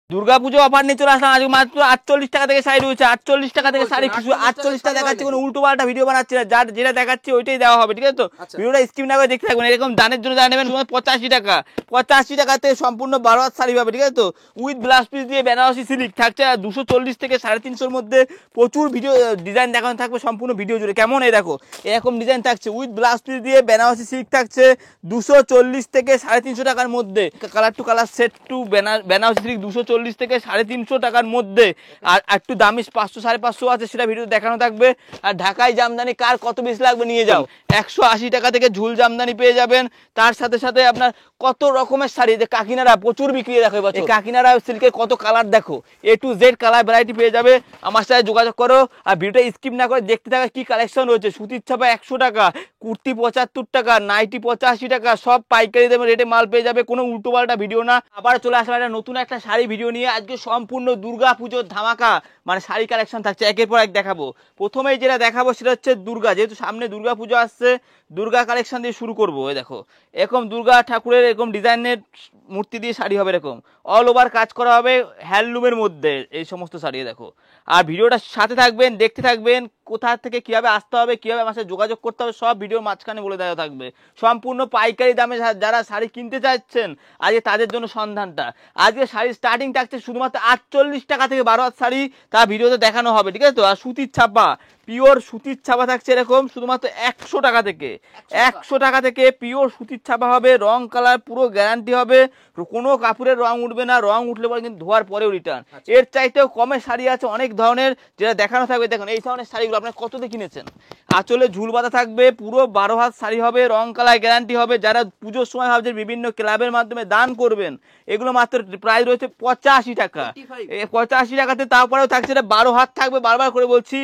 Durga Puja offer নিয়ে চলে আসলাম। আজকে মাত্র 48 টাকা থেকে শাড়ি রয়েছে। 48 টাকা থেকে শাড়ি, কিছু 48 টাকা দেখাচ্ছে, কোনো উল্টো পাল্টা ভিডিও বানাচ্ছি না, যার যেটা দেখাচ্ছে ওইটাই দেওয়া হবে, ঠিক আছে তো? ভিডিওটা স্কিপ না করে দেখতে থাকবেন। এরকম দানের জন্য যা নেবেন 85 টাকা, 85 টাকাতে সম্পূর্ণ 12 হাত শাড়ি পাবে, ঠিক আছে তো? উইথ ব্লাউজ পিস দিয়ে বেনারসি সিল্ক থাকছে 240 থেকে 350 মধ্যে। প্রচুর ভিডিও ডিজাইন দেখানো থাকবে সম্পূর্ণ ভিডিও জুড়ে। কেমন এই দেখো, এরকম ডিজাইন থাকছে উইথ ব্লাউজ পিস দিয়ে বেনারসি সিল্ক থাকছে 240 থেকে 350 টাকার মধ্যে। Colour to colour set to Banarasi silk 240 থেকে 350 টাকার মধ্যে। আর একটু দামি 500 550 আছে, সেটা ভিডিও দেখানো থাকবে। আর ঢাকায় জামদানি কার কত পিস লাগবে নিয়ে যাও, 180 টাকা থেকে ঝুল জামদানি পেয়ে যাবেন। তার সাথে সাথে আপনার কত রকমের শাড়ি, যে কাকিনারা প্রচুর বিক্রি দেখো এবার। কাকিনারা সিল্কের কত কালার দেখো, A to Z colour variety পেয়ে যাবে। আমার সাথে যোগাযোগ করো আর ভিডিওটা স্কিপ না করে দেখতে থাকা কি কালেকশন রয়েছে। সুতির ছাপা 100 টাকা, কুর্তি 75 টাকা, নাইটি 85 টাকা, সব পাইকারি দামে রেটে মাল পেয়ে যাবে। কোনো উল্টো পাল্টা ভিডিও না। আবার চলে আসলাম একটা নতুন একটা শাড়ি ভিডিও নিয়ে। আজকে সম্পূর্ণ দুর্গা পুজোর ধামাকা মানে শাড়ি কালেকশন থাকছে, একের পর এক দেখাবো। প্রথমেই যেটা দেখাবো সেটা হচ্ছে দুর্গা, যেহেতু সামনে দুর্গা পুজো আসছে, দুর্গা কালেকশন দিয়ে শুরু করবো। এই দেখো এরকম দুর্গা ঠাকুরের এরকম ডিজাইনের মূর্তি দিয়ে শাড়ি হবে, এরকম অল ওভার কাজ করা হবে হ্যান্ডলুমের মধ্যে এই সমস্ত শাড়ি দেখো। আর ভিডিওটা সাথে থাকবেন, দেখতে থাকবেন। কোথা থেকে কিভাবে আসতে হবে, কিভাবে আমার সাথে যোগাযোগ করতে হবে, সব ভিডিওর মাঝখানে বলে দেওয়া থাকবে। সম্পূর্ণ পাইকারি দামে যারা শাড়ি কিনতে চাইছেন আজকে তাদের জন্য সন্ধানটা। আজকে শাড়ি স্টার্টিং থাকছে শুধুমাত্র 48 টাকা থেকে 12 হাত শাড়ি, তা ভিডিওতে দেখানো হবে, ঠিক আছে তো? আর সুতির ছাপা, পিওর সুতির ছাপা থাকছে এরকম শুধুমাত্র 100 টাকা থেকে। 100 টাকা থেকে পিওর সুতির ছাপা হবে, রং কালার পুরো গ্যারান্টি হবে, কোনো কাপড়ের রং উঠবে না, রং উঠলে পরে কিন্তু ধোয়ার পরেও রিটার্ন। এর চাইতেও কমের শাড়ি আছে অনেক ধরনের, যেটা দেখানো থাকবে। দেখুন এই ধরনের শাড়িগুলো আপনার কততে কিনেছেন। আঁচলে ঝুল বাঁধা থাকবে, পুরো 12 হাত শাড়ি হবে, রং কালার গ্যারান্টি হবে। যারা পুজোর সময় ভাবছেন বিভিন্ন ক্লাবের মাধ্যমে দান করবেন, এগুলো মাত্র প্রাইস রয়েছে 85 টাকা। 85 টাকাতে তারপরেও থাকছে 12 হাত থাকবে। বারবার করে বলছি,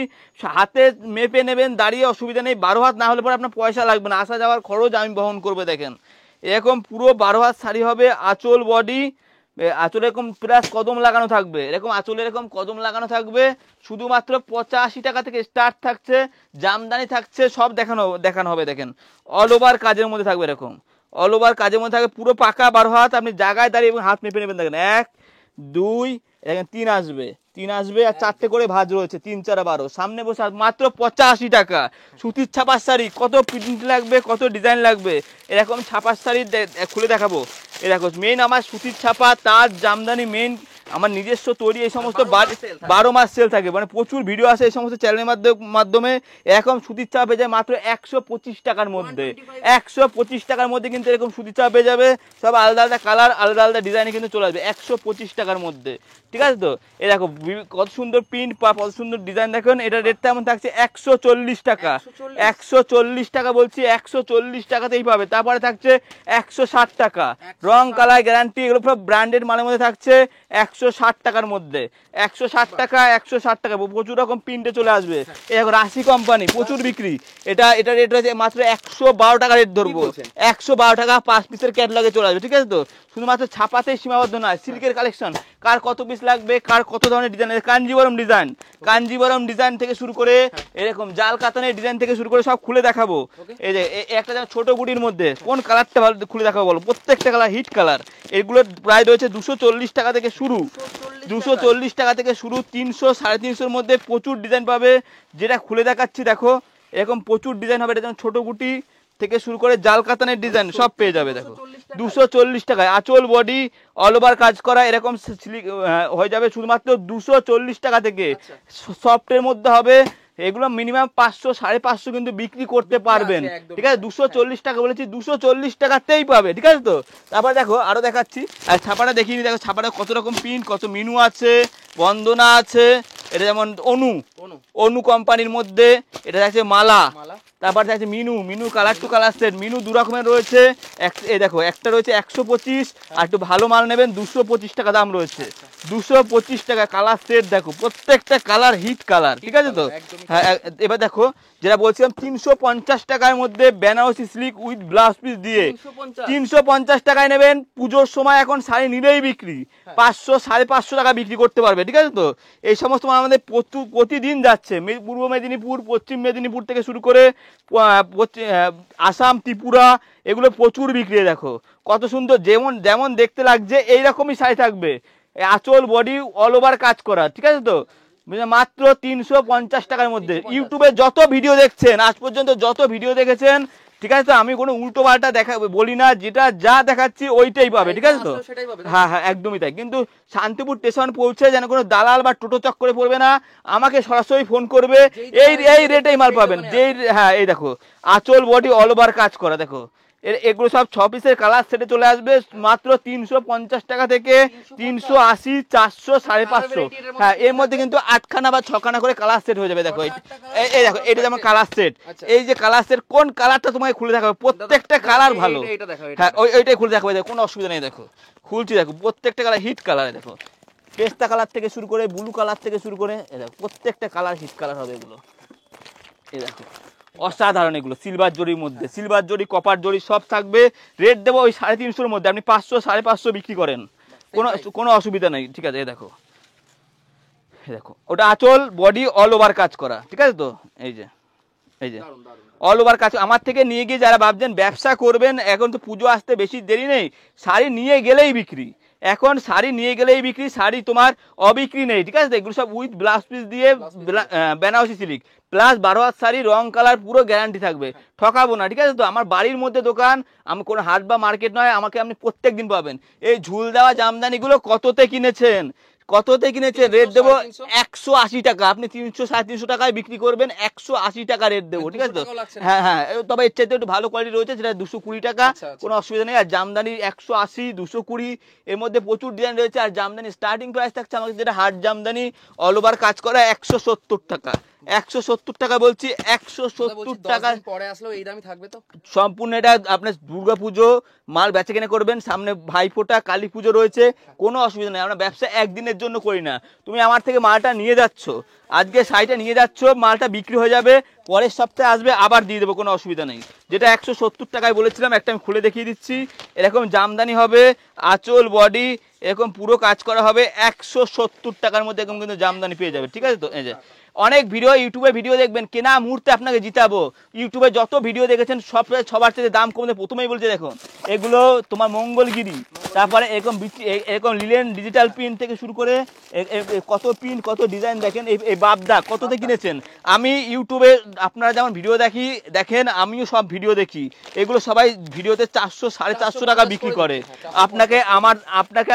হাতে মেপে নেবেন, দাঁড়িয়ে অসুবিধা নেই। 12 হাত না হলে পরে আপনার পয়সা লাগবে না, আসা যাওয়ার খরচ আমি বহন করবে। দেখেন এরকম পুরো 12 হাত শাড়ি হবে, আঁচল বডি, আঁচলে এরকম প্লাস কদম লাগানো থাকবে, এরকম আঁচলে এরকম কদম লাগানো থাকবে। শুধুমাত্র 85 টাকা থেকে স্টার্ট থাকছে, জামদানি থাকছে, সব দেখানো হবে। দেখেন অল ওভার কাজের মধ্যে থাকবে, এরকম অল ওভার কাজের মধ্যে থাকবে, পুরো পাকা 12 হাত। আপনি জায়গায় দাঁড়িয়ে এবং হাত মেপে নেবেন। দেখেন 1 2 দেখেন 3 আসবে, 3 আসবে, আর 4টে করে ভাঁজ রয়েছে, 3 4 12। সামনে বসে মাত্র 85 টাকা। সুতির ছাপার শাড়ি, কত প্রিন্ট লাগবে, কত ডিজাইন লাগবে, এরকম ছাপার শাড়ি খুলে দেখাবো। এরকম মেন আমার সুতির ছাপা, তার জামদানি মেন আমার নিজস্ব তৈরি, এই সমস্ত 12 মাস সেল থাকে, মানে প্রচুর ভিডিও আসে এই সমস্ত চ্যানেলের মাধ্যমে। এরকম সুতির চাপ পেয়ে যায় মাত্র 125 টাকার মধ্যে। 125 টাকার মধ্যে কিন্তু এরকম সুতির চাপ পেয়ে যাবে। সব আলাদা আলাদা কালার, আলাদা আলাদা ডিজাইনে কিন্তু চলে আসবে 125 টাকার মধ্যে, ঠিক আছে তো? এই দেখো কত সুন্দর প্রিন্ট বা কত সুন্দর ডিজাইন। দেখুন এটা রেটটা এমন থাকছে 140 টাকা। 140 টাকা বলছি, 140 টাকাতেই পাবে। তারপরে থাকছে 160 টাকা, রং কালার গ্যারান্টি, এগুলো সব ব্র্যান্ডেড মালের মধ্যে থাকছে 160 টাকার মধ্যে। 160 টাকা, 160 টাকা, প্রচুর রকম প্রিন্টে চলে আসবে। এই দেখো রাশি কোম্পানি প্রচুর বিক্রি, এটা রেট রয়েছে মাত্র 112 টাকা রেট ধরবো। 112 টাকা 5 পিসের ক্যাটালগে চলে আসবে, ঠিক আছে তো? শুধুমাত্র ছাপাতেই সীমাবদ্ধ নয়, সিল্কের কালেকশন কার কত পিস লাগবে, কার কত ধরনের design, Kanjeevaram design, Kanjeevaram design থেকে শুরু করে এরকম জাল কাতানের ডিজাইন থেকে শুরু করে সব খুলে দেখাবো। এই যে একটা ছোট গুটির মধ্যে কোন কালারটা ভালো খুলে দেখাবো বলো? প্রত্যেকটা কালার হিট কালার। এগুলোর প্রায় রয়েছে 240 টাকা থেকে শুরু, 240 টাকা থেকে শুরু, 300 350-এর মধ্যে প্রচুর ডিজাইন পাবে। যেটা খুলে দেখাচ্ছি দেখো, এরকম প্রচুর ডিজাইন হবে। এটা যেমন ছোট গুটি থেকে শুরু করে জাল কাতানের ডিজাইন সব পেয়ে যাবে। দেখো 240 টাকায় আঁচল বডি অল ওভার কাজ করা, এরকম হয়ে যাবে শুধুমাত্র 240 টাকা থেকে। সফটের মধ্যে হবে, এগুলো মিনিমাম 500 550 কিন্তু বিক্রি করতে পারবেন, ঠিক আছে? 240 টাকা বলেছি, 240 টাকাতেই পাবে, ঠিক আছে তো? তারপর দেখো আরো দেখাচ্ছি, আর ছাপাটা দেখিয়ে দেখো ছাপাটা কত রকম প্রিন্ট, কত মিনু আছে, বন্দনা আছে। এটা যেমন অনু কোম্পানির মধ্যে, এটা আছে মালা, তারপর আছে মিনু কালার টু কালার সেট। মিনু দু রকমের রয়েছে, এই দেখো একটা রয়েছে 125, আর একটু ভালো মাল নেবেন 225 টাকা দাম রয়েছে। 225 টাকা কালার সেট, দেখো প্রত্যেকটা কালার হিট কালার, ঠিক আছে তো? হ্যাঁ এবার দেখো যেটা বলছিলাম 350 টাকার মধ্যে Banarasi silk with blouse piece দিয়ে 350 টাকায় নেবেন। পুজোর সময় এখন শাড়ি নিলেই বিক্রি 500 550 টাকা বিক্রি করতে পারবে, ঠিক আছে তো? এই সমস্ত আমাদের প্রতিদিন যাচ্ছে পূর্ব মেদিনীপুর, পশ্চিম মেদিনীপুর থেকে শুরু করে আসাম, ত্রিপুরা, এগুলো প্রচুর বিক্রি। দেখো কত সুন্দর, যেমন দেখতে লাগছে এইরকমই শাড়ি থাকবে। আঁচল বডি অল ওভার কাজ করা, ঠিক আছে তো, মাত্র 350 টাকার মধ্যে। ইউটিউবে যত ভিডিও দেখছেন আজ পর্যন্ত, যত ভিডিও দেখেছেন, ঠিক আছে তো, আমি কোনো উল্টো পাল্টা বলি না, যেটা যা দেখাচ্ছি ওইটাই পাবে, ঠিক আছে তো। হ্যাঁ হ্যাঁ একদমই তাই। কিন্তু শান্তিপুর স্টেশন পৌঁছে যেন কোনো দালাল বা টোটো চক্করে পড়বে না, আমাকে সরাসরি ফোন করবে, এই রেটেই মাল পাবেন। যেই হ্যাঁ এই দেখো আঁচল বডি অল ওভার কাজ করা, দেখো এগুলো সব 6 পিসের কালার সেটে চলে আসবে মাত্র 350 টাকা থেকে 380, 400, 550। হ্যাঁ এর মধ্যে কিন্তু 8খানা বা 6খানা করে কালার সেট হয়ে যাবে। দেখো এই দেখো এটা যেমন কালার সেট, এই যে কালার সেট, কোন কালারটা তোমাকে খুলে দেখাবে, প্রত্যেকটা কালার ভালো। হ্যাঁ ওইটাই খুলে দেখাবে, কোনো অসুবিধা নেই। দেখো খুলছি, দেখো প্রত্যেকটা কালার হিট কালার, দেখো পেস্তা কালার থেকে শুরু করে ব্লু কালার থেকে শুরু করে, দেখো প্রত্যেকটা কালার হিট কালার হবে এগুলো। এই দেখো অসাধারণ, এগুলো সিলভার জরির মধ্যে, সিলভার জরি কপার জরি সব থাকবে। রেট দেবো ওই 350-র মধ্যে, আপনি 500, 550 বিক্রি করেন, কোনো অসুবিধা নেই, ঠিক আছে। এই দেখো ওটা আঁচল বডি অল ওভার কাজ করা, ঠিক আছে তো। এই যে অল ওভার কাজ আমার থেকে নিয়ে গিয়ে যারা ভাবছেন ব্যবসা করবেন, এখন তো পুজো আসতে বেশি দেরি নেই, শাড়ি নিয়ে গেলেই বিক্রি, এখন শাড়ি নিয়ে গেলেই বিক্রি, শাড়ি তোমার অবিক্রি নেই, ঠিক আছে। এগুলো সব উইথ ব্লাউজ পিস দিয়ে বেনারসি সিল্ক প্লাস 12 হাত শাড়ি, রং কালার পুরো গ্যারান্টি থাকবে, ঠকাবো না, ঠিক আছে তো। আমার বাড়ির মধ্যে দোকান, আমি কোনো হাট বা মার্কেট নয়, আমাকে আপনি প্রত্যেক দিন পাবেন। এই ঝুল দেওয়া জামদানিগুলো কততে কিনেছেন, রেট দেবো 180 টাকা, আপনি 300, 350 টাকায় বিক্রি করবেন, 180 টাকা রেট দেবো, ঠিক আছে তো। হ্যাঁ হ্যাঁ তবে এর চাইতে একটু ভালো কোয়ালিটি রয়েছে, সেটা 220 টাকা, কোনো অসুবিধা নেই। আর জামদানি 180, 220, এর মধ্যে প্রচুর ডিজাইন রয়েছে। আর জামদানি স্টার্টিং প্রাইস থাকছে আমাদের যেটা হাট জামদানি অল ওভার কাজ করা 170 টাকা, 170 টাকা বলছি, 170 টাকা পরে আসলেও এই দামই থাকবে তো সম্পূর্ণ। এটা আপনার দুর্গাপুজো মাল বেচে কেনে করবেন, সামনে ভাইফোঁটা, কালী পুজো রয়েছে, কোনো অসুবিধা নেই। আমরা ব্যবসা একদিনের জন্য করি না, তুমি আমার থেকে মালটা নিয়ে যাচ্ছ, আজকে শাড়িটা নিয়ে যাচ্ছ, মালটা বিক্রি হয়ে যাবে, পরের সপ্তাহে আসবে আবার দিয়ে দেবো, কোনো অসুবিধা নেই। যেটা 170 টাকায় বলেছিলাম, একটা আমি খুলে দেখিয়ে দিচ্ছি। এরকম জামদানি হবে, আঁচল বডি এরকম পুরো কাজ করা হবে, 170 টাকার মধ্যে এরকম কিন্তু জামদানি পেয়ে যাবে, ঠিক আছে তো। এই যে অনেক ভিডিও, ইউটিউবে ভিডিও দেখবেন, কেনা মুহূর্তে আপনাকে জিতাবো। ইউটিউবে যত ভিডিও দেখেছেন সবার থেকে দাম কমে, প্রথমেই বলছে দেখো এগুলো তোমার মঙ্গলগিরি, তারপরে এরকম লিলেন ডিজিটাল প্রিন্ট থেকে শুরু করে কত প্রিন্ট, কত ডিজাইন দেখেন। এই বাবদা কততে কিনেছেন, আমি ইউটিউবে আপনারা যেমন ভিডিও দেখেন, আমিও সব ভিডিও দেখি, এগুলো সবাই ভিডিওতে 400, 450 টাকা বিক্রি করে। আপনাকে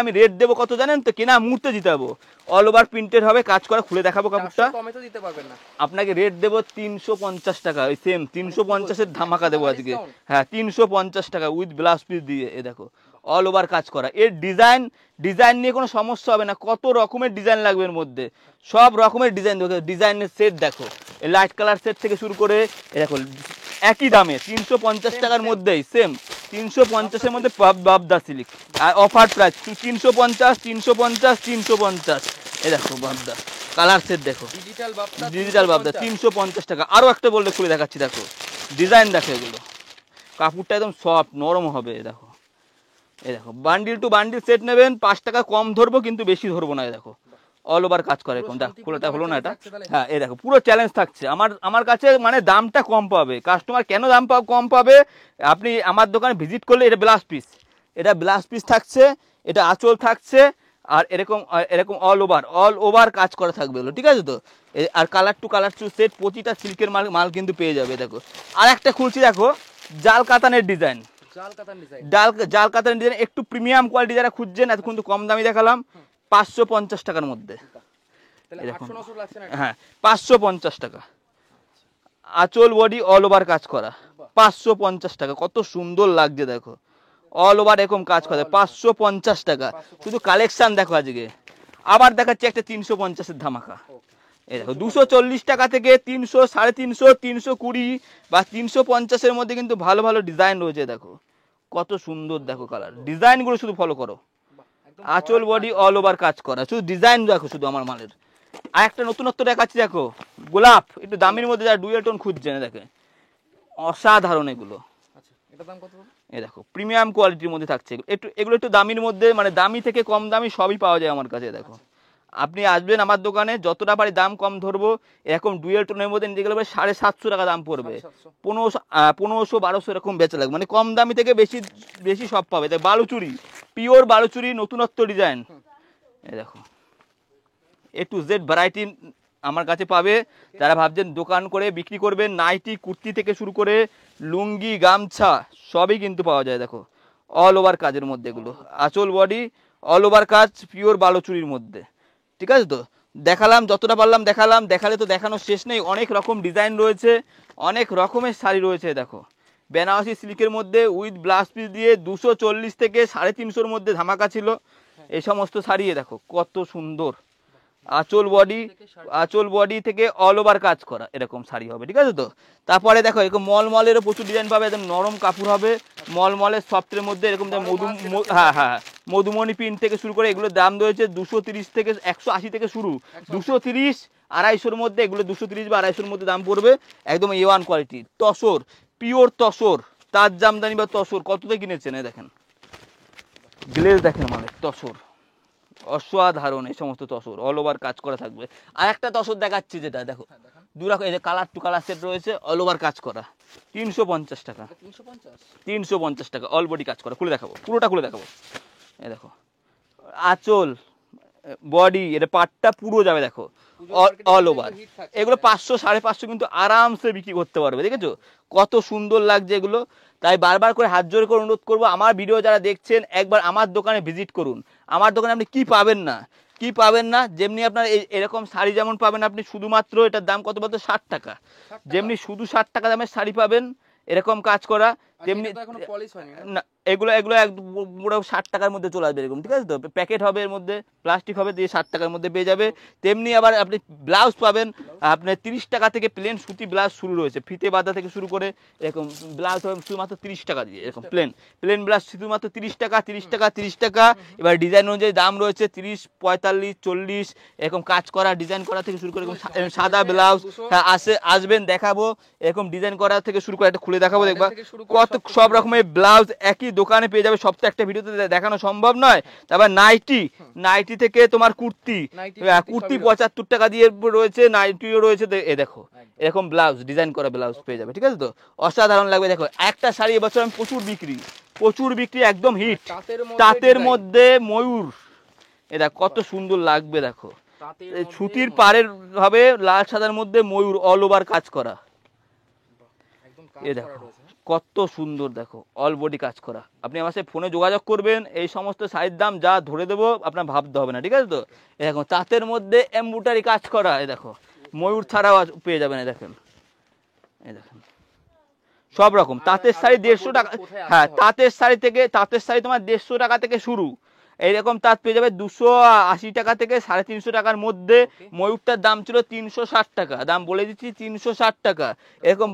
আমি রেট দেবো কত জানেন তো, কেনা মুহূর্তে জিতাবো। অল ওভার প্রিন্টেড হবে, কাজ করা, খুলে দেখাবো কাপড়টা, আপনাকে রেট দেবো 350 টাকা, ওই সেম 350-এর ধামাকা দেবো আজকে। হ্যাঁ 350 টাকা উইথ ব্লাউজ পিস দিয়ে। এ দেখো অল ওভার কাজ করা, এর ডিজাইন নিয়ে কোনো সমস্যা হবে না, কত রকমের ডিজাইন লাগবে এর মধ্যে, সব রকমের ডিজাইন দেখো, ডিজাইনের সেট দেখো, এই লাইট কালার সেট থেকে শুরু করে দেখো একই দামে 350 টাকার মধ্যেই, সেম 350-এর মধ্যে বাবদা সিল্ক, আর অফার প্রাইস 350, 350, 350। এই দেখো বাবদা কালার সেট, দেখো ডিজিটাল বাবদা 350 টাকা। আরো একটা বললে খুলে দেখাচ্ছি, দেখো ডিজাইন দেখো, এগুলো কাপড়টা একদম সফট নরম হবে। দেখো এই দেখো বান্ডিল টু বান্ডিল সেট নেবেন, 5 টাকা কম ধরবো, কিন্তু বেশি ধরবো না। দেখো অল ওভার কাজ করে এরকম, দেখো পুরোটা হলো না এটা। হ্যাঁ এই দেখো পুরো চ্যালেঞ্জ থাকছে আমার কাছে, মানে দামটা কম পাবে কাস্টমার। কেন দাম কম পাবে, আপনি আমার দোকানে ভিজিট করলে, এটা ব্লাউজ পিস থাকছে, এটা আঁচল থাকছে, আর এরকম অল ওভার কাজ করা থাকবে, ঠিক আছে তো। আর কালার টু সেট, প্রতিটা সিল্কের মাল কিন্তু পেয়ে যাবে। দেখো আর একটা খুলছি, দেখো জাল কাতানের ডিজাইন, জাল কাতানের ডিজাইন, একটু প্রিমিয়াম কোয়ালিটি যারা খুঁজছেন, এতক্ষণ তো কম দামি দেখালাম, 550 টাকার মধ্যে। হ্যাঁ 550 টাকা, আঁচল বডি অল ওভার কাজ করা, 550 টাকা, কত সুন্দর লাগছে। দেখো অল ওভার এরকম কাজ করে, 550 টাকা। শুধু কালেকশন দেখো আজকে। আবার দেখাচ্ছি একটা 350-এর ধামাকা। এই দেখো 240 টাকা থেকে 300, 350, 320 বা 350-এর মধ্যে কিন্তু ভালো ভালো ডিজাইন রয়েছে। দেখো কত সুন্দর, দেখো কালার, ডিজাইনগুলো শুধু ফলো করো, আঁচল বডি অল ওভার কাজ করা, শুধু ডিজাইন দেখো শুধু আমার মালের। আর একটা নতুনত্ব দেখাচ্ছি, দেখো গোলাপ, একটু দামির মধ্যে যারা ডুয়েল টোন খুঁজছেন, দেখে অসাধারণ এগুলো। এই দেখো প্রিমিয়াম কোয়ালিটির মধ্যে থাকছে, এগুলো একটু দামির মধ্যে, মানে দামি থেকে কম দামি সবই পাওয়া যায় আমার কাছে। দেখো আপনি আসবেন আমার দোকানে, যতটা পারি দাম কম ধরবো। এরকম ডুয়েল টোনের মধ্যে নিতে গেলে 750 টাকা দাম পড়বে, 1500, 1200 এরকম বেচা লাগবে, মানে কম দামি থেকে বেশি সব পাবে। তাই বালুচুরি, পিওর বালুচুরি, নতুনত্ব ডিজাইন, এই দেখো A to Z ভ্যারাইটি আমার কাছে পাবে। যারা ভাবছেন দোকান করে বিক্রি করবেন, নাইটি কুর্তি থেকে শুরু করে লুঙ্গি গামছা সবই কিন্তু পাওয়া যায়। দেখো অল ওভার কাজের মধ্যে এগুলো, আঁচল বডি অল ওভার কাজ, পিওর বালুচুরির মধ্যে। ঠিক আছে, তো দেখালাম যতটা পারলাম দেখালাম, দেখালে তো দেখানোর শেষ নেই। অনেক রকম ডিজাইন রয়েছে, অনেক রকমের শাড়ি রয়েছে। দেখো বেনারসি সিল্কের মধ্যে উইথ ব্লাউজ পিস দিয়ে 240 থেকে 350-র মধ্যে ধামাকা ছিল এই সমস্ত শাড়ি। দেখো কত সুন্দর আঁচল বডি থেকে অল ওভার কাজ করা এরকম শাড়ি হবে। ঠিক আছে, তো তারপরে দেখো এরকম মলমলেরও প্রচুর ডিজাইন পাবে, একদম নরম কাপড় হবে মলমলের সফটের মধ্যে। এরকম হ্যাঁ মধুমণি প্রিন্ট থেকে শুরু করে এগুলোর দাম রয়েছে 230 থেকে 180 থেকে শুরু, 230 250-র মধ্যে এগুলো 230 বা 250-র মধ্যে দাম পড়বে। একদম A1 quality tussar, pure tussar, Taj jamdani বা তসর কততে কিনেছেন? দেখেন গ্লেজ দেখেন, মানে তসর অসাধারণ। এই সমস্ত তসর অল ওভার কাজ করা থাকবে। আর একটা তসর দেখাচ্ছি, যেটা দেখো দুরকম, এই যে কালার টু কালার সেট রয়েছে, অল ওভার কাজ করা 350 টাকা। 350 টাকা অল বডি কাজ করা। খুলে দেখাবো, পুরোটা খুলে দেখাবো। এই দেখো আঁচল বডি, এটা পাটটা পুরো যাবে। দেখো অল ওভার এগুলো 500 550 কিন্তু আরামসে বিক্রি করতে পারবে। দেখেছো কত সুন্দর লাগছে এগুলো। তাই বারবার করে হাত জোর করে অনুরোধ করবো, আমার ভিডিও যারা দেখছেন একবার আমার দোকানে ভিজিট করুন। আমার দোকানে আপনি কি পাবেন না, যেমনি আপনার এরকম শাড়ি যেমন পাবেন আপনি, শুধুমাত্র এটার দাম কত বলতো 60 টাকা, যেমনি শুধু 60 টাকা দামের শাড়ি পাবেন এরকম কাজ করা, তেমনি না এগুলো পুরো 60 টাকার মধ্যে চলে আসবে এরকম। ঠিক আছে, তো প্যাকেট হবে, এর মধ্যে প্লাস্টিক হবে, দিয়ে 60 টাকার মধ্যে পেয়ে যাবে। তেমনি আবার আপনি ব্লাউজ পাবেন আপনার 30 টাকা থেকে, প্লেন সুতি ব্লাউজ শুরু রয়েছে, ফিতে বাঁধা থেকে শুরু করে এরকম ব্লাউজ হবে শুধুমাত্র 30 টাকা দিয়ে। এরকম প্লেন ব্লাউজ শুধুমাত্র 30 টাকা 30 টাকা। এবার ডিজাইন অনুযায়ী দাম রয়েছে 30, 45, 40 এরকম কাজ করা, ডিজাইন করা থেকে শুরু করে সাদা ব্লাউজ। হ্যাঁ আসবেন দেখাবো, এরকম ডিজাইন করা থেকে শুরু করে, একটা খুলে দেখাবো, দেখবা কত সব রকমের ব্লাউজ একই দোকানে পেয়ে যাবে। সব তো একটা ভিডিওতে দেখানো সম্ভব নয়। তারপর নাইটি থেকে তোমার কুর্তি 75 টাকা দিয়ে রয়েছে, নাইটিও রয়েছে। এ দেখো এরকম ব্লাউজ ডিজাইন করা ব্লাউজ পেয়ে যাবে। ঠিক আছে, তো অসাধারণ লাগবে। দেখো একটা শাড়ি এবছর আমি প্রচুর বিক্রি, একদম হিট। তাঁতের মধ্যে ময়ূর, এটা কত সুন্দর লাগবে। দেখো সুতির পাড়ের হবে, লাল সাদার মধ্যে ময়ূর অল ওভার কাজ করা। এ দেখো কত সুন্দর, দেখো অল বডি কাজ করা। আপনি আমার সাথে ফোনে যোগাযোগ করবেন, এই সমস্ত শাড়ির দাম যা ধরে দেবো আপনার ভাবতে হবে না। ঠিক আছে, তো এই দেখো তাঁতের মধ্যে এমব্রয়ডারি কাজ করা, এই দেখো ময়ূর ছাড়াও পেয়ে যাবেন। এই দেখেন সব রকম তাঁতের শাড়ি 150 টাকা। হ্যাঁ তাঁতের শাড়ি তোমার 150 টাকা থেকে শুরু। এইরকম তাঁত পেয়ে যাবে 280 টাকা থেকে 350 টাকার মধ্যে। ময়ূরটার দাম ছিল 360 টাকা, দাম বলে দিচ্ছি 360 টাকা। এরকম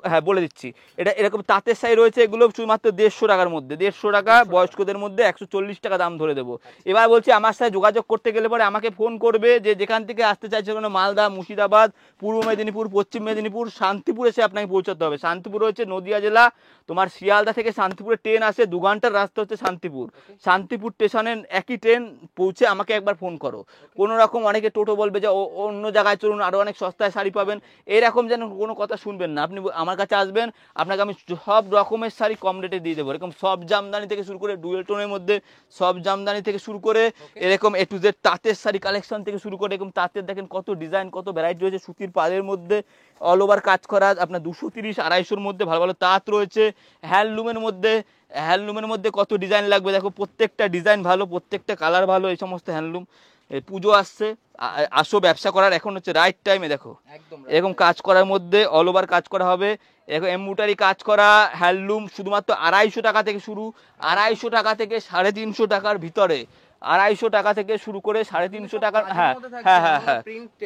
হ্যাঁ বলে দিচ্ছি, এটা এরকম তাঁতের শাড়ি রয়েছে, এগুলো শুধুমাত্র 150 টাকার মধ্যে, 150 টাকা। বয়স্কদের মধ্যে 140 টাকা দাম ধরে দেবো। এবার বলছি, আমার সাথে যোগাযোগ করতে গেলে পরে আমাকে ফোন করবে, যে যেখান থেকে আসতে চাইছে, কোনো মালদা, মুর্শিদাবাদ, পূর্ব মেদিনীপুর, পশ্চিম মেদিনীপুর, শান্তিপুর এসে আপনাকে পৌঁছাতে হবে। শান্তিপুর হচ্ছে নদিয়া জেলা, তোমার শিয়ালদা থেকে শান্তিপুরে ট্রেন আসে, 2 ঘন্টার রাস্তা হচ্ছে শান্তিপুর স্টেশনে একই ট্রেন পৌঁছে আমাকে একবার ফোন করো। কোনো রকম অনেকে টোটো বলবে যে অন্য জায়গায় চলুন, আরও অনেক সস্তায় শাড়ি পাবেন, এরকম যেন কোনো কথা শুনবেন না। আপনি আমার কাছে আসবেন, আপনাকে আমি সব রকমের শাড়ি কম রেটে দিয়ে দেবো। এরকম সব জামদানি থেকে শুরু করে ডুয়েল টোনের মধ্যে সব জামদানি থেকে শুরু করে এরকম A to Z তাঁতের শাড়ি কালেকশন থেকে শুরু করে, এরকম তাঁতের দেখেন কত ডিজাইন, কত ভ্যারাইটি রয়েছে। সুতির পাড়ের মধ্যে অল ওভার কাজ করা, আপনার 230 250-র মধ্যে ভালো ভালো তাঁত রয়েছে। হ্যান্ডলুমের মধ্যে কত ডিজাইন লাগবে। দেখো প্রত্যেকটা ডিজাইন ভালো, প্রত্যেকটা কালার ভালো। এই সমস্ত হ্যান্ডলুম, পুজো আসছে, আসো ব্যবসা করার এখন হচ্ছে রাইট টাইমে। দেখো এরকম কাজ করার মধ্যে অল ওভার কাজ করা হবে। এরকম এমব্রয়ডারি কাজ করা হ্যান্ডলুম শুধুমাত্র 250 টাকা থেকে শুরু, 250 টাকা থেকে 350 টাকার ভিতরে, 250 টাকা থেকে শুরু করে 350 টাকা। হ্যাঁ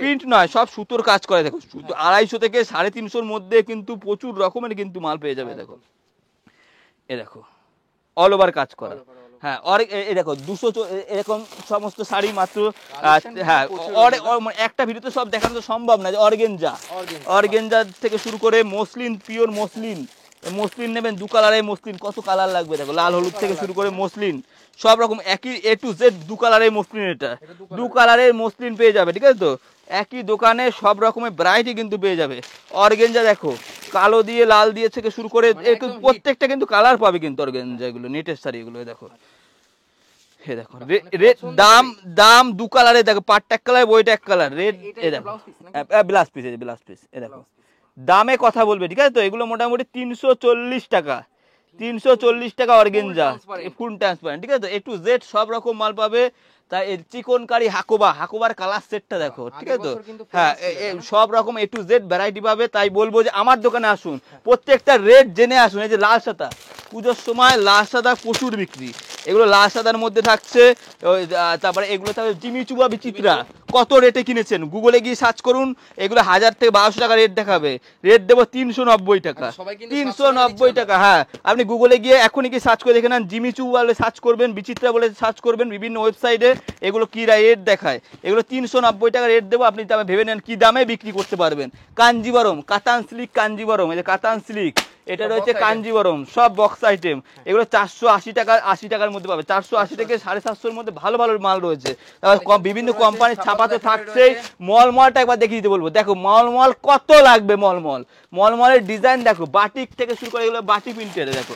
প্রিন্ট নয়, সব সুতোর কাজ করে। দেখো 250 থেকে 350-র মধ্যে কিন্তু প্রচুর রকমের কিন্তু মাল পেয়ে যাবে। দেখো এ দেখো অল ওভার কাজ করা। হ্যাঁ এই দেখো 200 এরকম সমস্ত শাড়ি মাত্র। হ্যাঁ একটা ভিডিওতে সব দেখানো তো সম্ভব না। যে অর্গেঞ্জা থেকে শুরু করে মসলিন, পিওর মসলিন নেবেন 2 কালারের মসলিন, কত কালার লাগবে। দেখো লাল হলুদ থেকে শুরু করে মসলিন সব রকম একই A to Z 2 কালারের মসলিন, এটা 2 কালারের মসলিন পেয়ে যাবে। ঠিক আছে, তো একই দোকানে সব রকমের ভ্যারাইটি কিন্তু পেয়ে যাবে। অর্গেঞ্জা দেখো কালো দিয়ে, লাল দিয়ে থেকে শুরু করে প্রত্যেকটা কিন্তু কালার পাবে কিন্তু অর্গেঞ্জা, এগুলো নেটের শাড়ি এগুলো। দেখো হে দেখো রেড দাম দাম দু কালারে দেখো, পাটটা এক কালার, বইটা এক কালার, রেড। এ দেখো ব্লাউজ পিস, এই যে ব্লাউজ পিস, এ দেখো দামে কথা বলবে, ঠিক আছে তো। এগুলো মোটামুটি 340 টাকা, 340 টাকা অর্গেঞ্জা, ফুল ট্রান্সপারেন্ট, ঠিক আছে তো। A to Z সব রকম মাল পাবে। তাই চিকনকারি হাকোবার কালার সেটটা দেখো, ঠিক আছে তো। হ্যাঁ সব রকম A to Z ভ্যারাইটি পাবে। তাই বলবো যে আমার দোকানে আসুন, প্রত্যেকটা রেট জেনে আসুন। এই যে লাল সাদা, পুজোর সময় লাল সাদা প্রচুর বিক্রি, এগুলো লাল সাদার মধ্যে থাকছে। তারপরে এগুলো থাকবে জিমিচুবা বিচিত্রা, কত রেটে কিনেছেন গুগলে গিয়ে সার্চ করুন, এগুলো 1000 থেকে 1200 টাকা রেট দেখাবে, রেট দেবো 390 টাকা, 390 টাকা। হ্যাঁ আপনি গুগলে গিয়ে এখনই কি সার্চ করে দেখে নেন, জিমিচু বলে সার্চ করবেন, বিচিত্রা বলে সার্চ করবেন, বিভিন্ন ওয়েবসাইটে এগুলো কি রেট দেখায়। এগুলো 390 টাকা রেট দেবো, আপনি ভেবে নেন কি দামে বিক্রি করতে পারবেন। কাঞ্জিবরম, কাতান সিল্ক কাঞ্জিবরম, এই যে কাতান সিল্ক, এটা রয়েছে কাঞ্জিবরম, সব বক্স আইটেম। এগুলো 480 টাকা, 80 টাকার মধ্যে পাবে, 480 থেকে 750 মধ্যে ভালো ভালো মাল রয়েছে। তারপর বিভিন্ন কোম্পানির ছাপা তো থাকছেই। মলমলটা একবার দেখিয়ে দিতে বলবো, দেখো মলমল কত লাগবে, মলমলের ডিজাইন দেখো, বাটিক থেকে শুরু করে এগুলো বাটিক প্রিন্টেড দেখো।